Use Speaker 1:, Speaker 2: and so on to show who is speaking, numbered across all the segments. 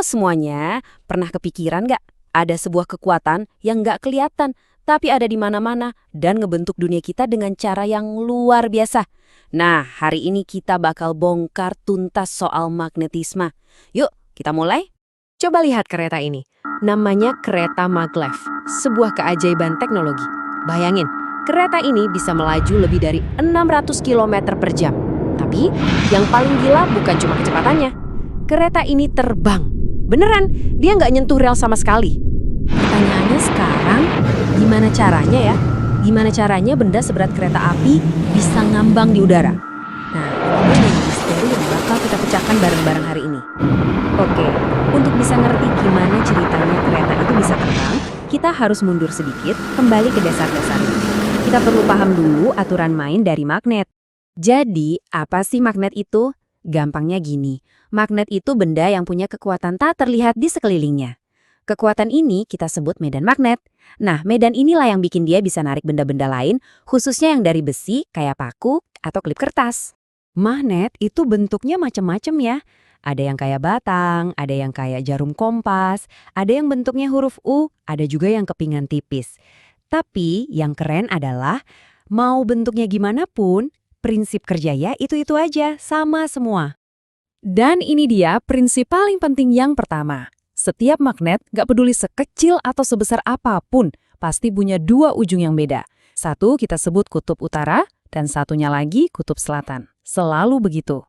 Speaker 1: Halo semuanya, pernah kepikiran nggak ada sebuah kekuatan yang nggak kelihatan, tapi ada di mana-mana dan ngebentuk dunia kita dengan cara yang luar biasa? Nah, hari ini kita bakal bongkar tuntas soal magnetisme. Yuk, kita mulai?
Speaker 2: Coba lihat kereta ini. Namanya kereta maglev, sebuah keajaiban teknologi. Bayangin, kereta ini bisa melaju lebih dari 600 km per jam. Tapi, yang paling gila bukan cuma kecepatannya. Kereta ini terbang. Beneran, dia nggak nyentuh rel sama sekali. Pertanyaannya sekarang, gimana caranya ya? Gimana caranya benda seberat kereta api bisa ngambang di udara? Nah, ini yang misteri yang bakal kita pecahkan bareng-bareng hari ini. Oke, untuk bisa ngerti gimana ceritanya kereta itu bisa terbang, kita harus mundur sedikit, kembali ke dasar-dasarnya. Kita perlu paham dulu aturan main dari magnet. Jadi, apa sih magnet itu? Gampangnya gini, magnet itu benda yang punya kekuatan tak terlihat di sekelilingnya. Kekuatan ini kita sebut medan magnet. Nah, medan inilah yang bikin dia bisa narik benda-benda lain, khususnya yang dari besi, kayak paku atau klip kertas. Magnet itu bentuknya macam-macam ya. Ada yang kayak batang, ada yang kayak jarum kompas, ada yang bentuknya huruf U, ada juga yang kepingan tipis. Tapi yang keren adalah, mau bentuknya gimana pun, prinsip kerjanya itu-itu aja, sama semua. Dan ini dia prinsip paling penting yang pertama. Setiap magnet, gak peduli sekecil atau sebesar apapun, pasti punya dua ujung yang beda. Satu kita sebut kutub utara, dan satunya lagi kutub selatan. Selalu begitu.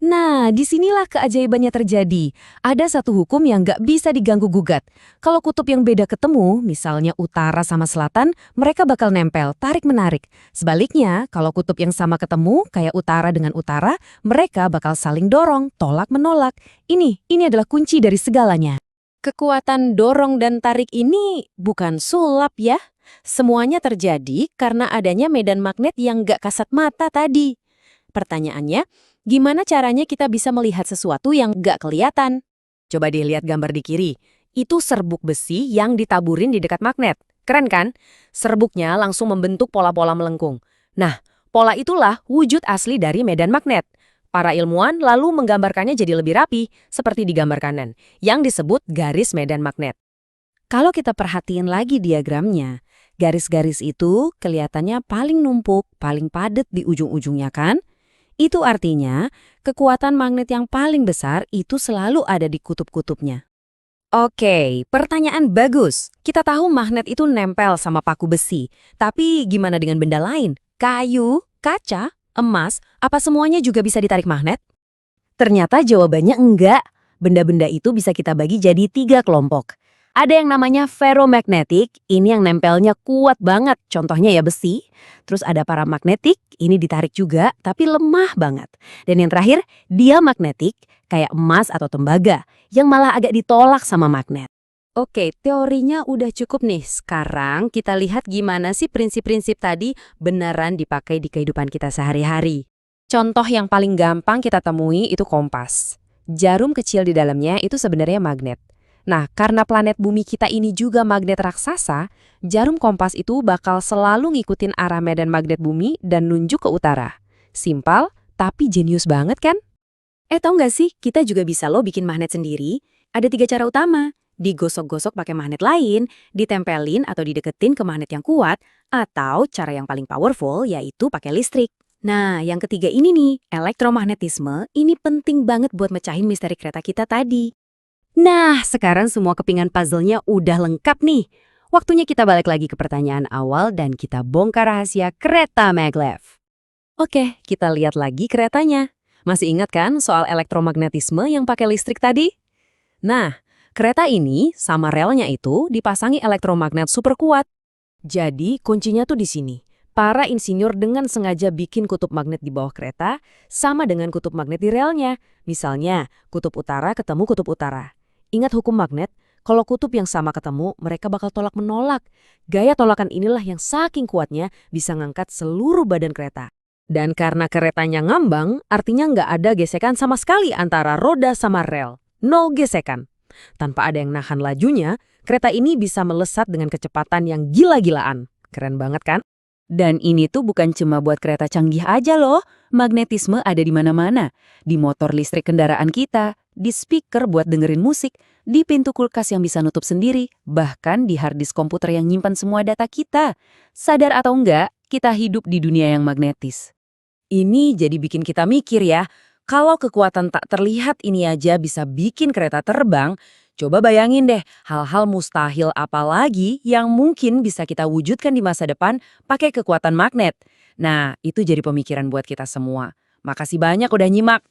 Speaker 2: Nah, disinilah keajaibannya terjadi. Ada satu hukum yang gak bisa diganggu-gugat. Kalau kutub yang beda ketemu, misalnya utara sama selatan, mereka bakal nempel, tarik-menarik. Sebaliknya, kalau kutub yang sama ketemu, kayak utara dengan utara, mereka bakal saling dorong, tolak-menolak. Ini adalah kunci dari segalanya. Kekuatan dorong dan tarik ini bukan sulap ya. Semuanya terjadi karena adanya medan magnet yang gak kasat mata tadi. Pertanyaannya, gimana caranya kita bisa melihat sesuatu yang gak kelihatan? Coba dilihat gambar di kiri. Itu serbuk besi yang ditaburin di dekat magnet. Keren kan? Serbuknya langsung membentuk pola-pola melengkung. Nah, pola itulah wujud asli dari medan magnet. Para ilmuwan lalu menggambarkannya jadi lebih rapi, seperti di gambar kanan, yang disebut garis medan magnet. Kalau kita perhatiin lagi diagramnya, garis-garis itu kelihatannya paling numpuk, paling padat di ujung-ujungnya kan? Itu artinya, kekuatan magnet yang paling besar itu selalu ada di kutub-kutubnya. Oke, pertanyaan bagus. Kita tahu magnet itu nempel sama paku besi. Tapi gimana dengan benda lain? Kayu, kaca, emas, apa semuanya juga bisa ditarik magnet? Ternyata jawabannya enggak. Benda-benda itu bisa kita bagi jadi 3 kelompok. Ada yang namanya ferromagnetic, ini yang nempelnya kuat banget, contohnya ya besi. Terus ada paramagnetic, ini ditarik juga, tapi lemah banget. Dan yang terakhir, diamagnetic, kayak emas atau tembaga, yang malah agak ditolak sama magnet. Oke, teorinya udah cukup nih. Sekarang kita lihat gimana sih prinsip-prinsip tadi beneran dipakai di kehidupan kita sehari-hari. Contoh yang paling gampang kita temui itu kompas. Jarum kecil di dalamnya itu sebenarnya magnet. Nah, karena planet bumi kita ini juga magnet raksasa, jarum kompas itu bakal selalu ngikutin arah medan magnet bumi dan nunjuk ke utara. Simpel, tapi jenius banget kan? Tahu nggak sih, kita juga bisa loh bikin magnet sendiri. Ada 3 cara utama. Digosok-gosok pakai magnet lain, ditempelin atau dideketin ke magnet yang kuat, atau cara yang paling powerful yaitu pakai listrik. Nah, yang ketiga ini nih, elektromagnetisme, ini penting banget buat mecahin misteri kereta kita tadi. Nah, sekarang semua kepingan puzzle-nya udah lengkap nih. Waktunya kita balik lagi ke pertanyaan awal dan kita bongkar rahasia kereta maglev. Oke, kita lihat lagi keretanya. Masih ingat kan soal elektromagnetisme yang pakai listrik tadi? Nah, kereta ini sama relnya itu dipasangi elektromagnet super kuat. Jadi, kuncinya tuh di sini. Para insinyur dengan sengaja bikin kutub magnet di bawah kereta sama dengan kutub magnet di relnya. Misalnya, kutub utara ketemu kutub utara. Ingat hukum magnet, kalau kutub yang sama ketemu, mereka bakal tolak-menolak. Gaya tolakan inilah yang saking kuatnya bisa ngangkat seluruh badan kereta. Dan karena keretanya ngambang, artinya nggak ada gesekan sama sekali antara roda sama rel. 0 gesekan. Tanpa ada yang nahan lajunya, kereta ini bisa melesat dengan kecepatan yang gila-gilaan. Keren banget kan?
Speaker 1: Dan ini tuh bukan cuma buat kereta canggih aja loh. Magnetisme ada di mana-mana. Di motor listrik kendaraan kita, di speaker buat dengerin musik, di pintu kulkas yang bisa nutup sendiri, bahkan di hard disk komputer yang nyimpan semua data kita. Sadar atau enggak, kita hidup di dunia yang magnetis. Ini jadi bikin kita mikir ya, kalau kekuatan tak terlihat ini aja bisa bikin kereta terbang, coba bayangin deh hal-hal mustahil apa lagi yang mungkin bisa kita wujudkan di masa depan pakai kekuatan magnet. Nah, itu jadi pemikiran buat kita semua. Makasih banyak udah nyimak.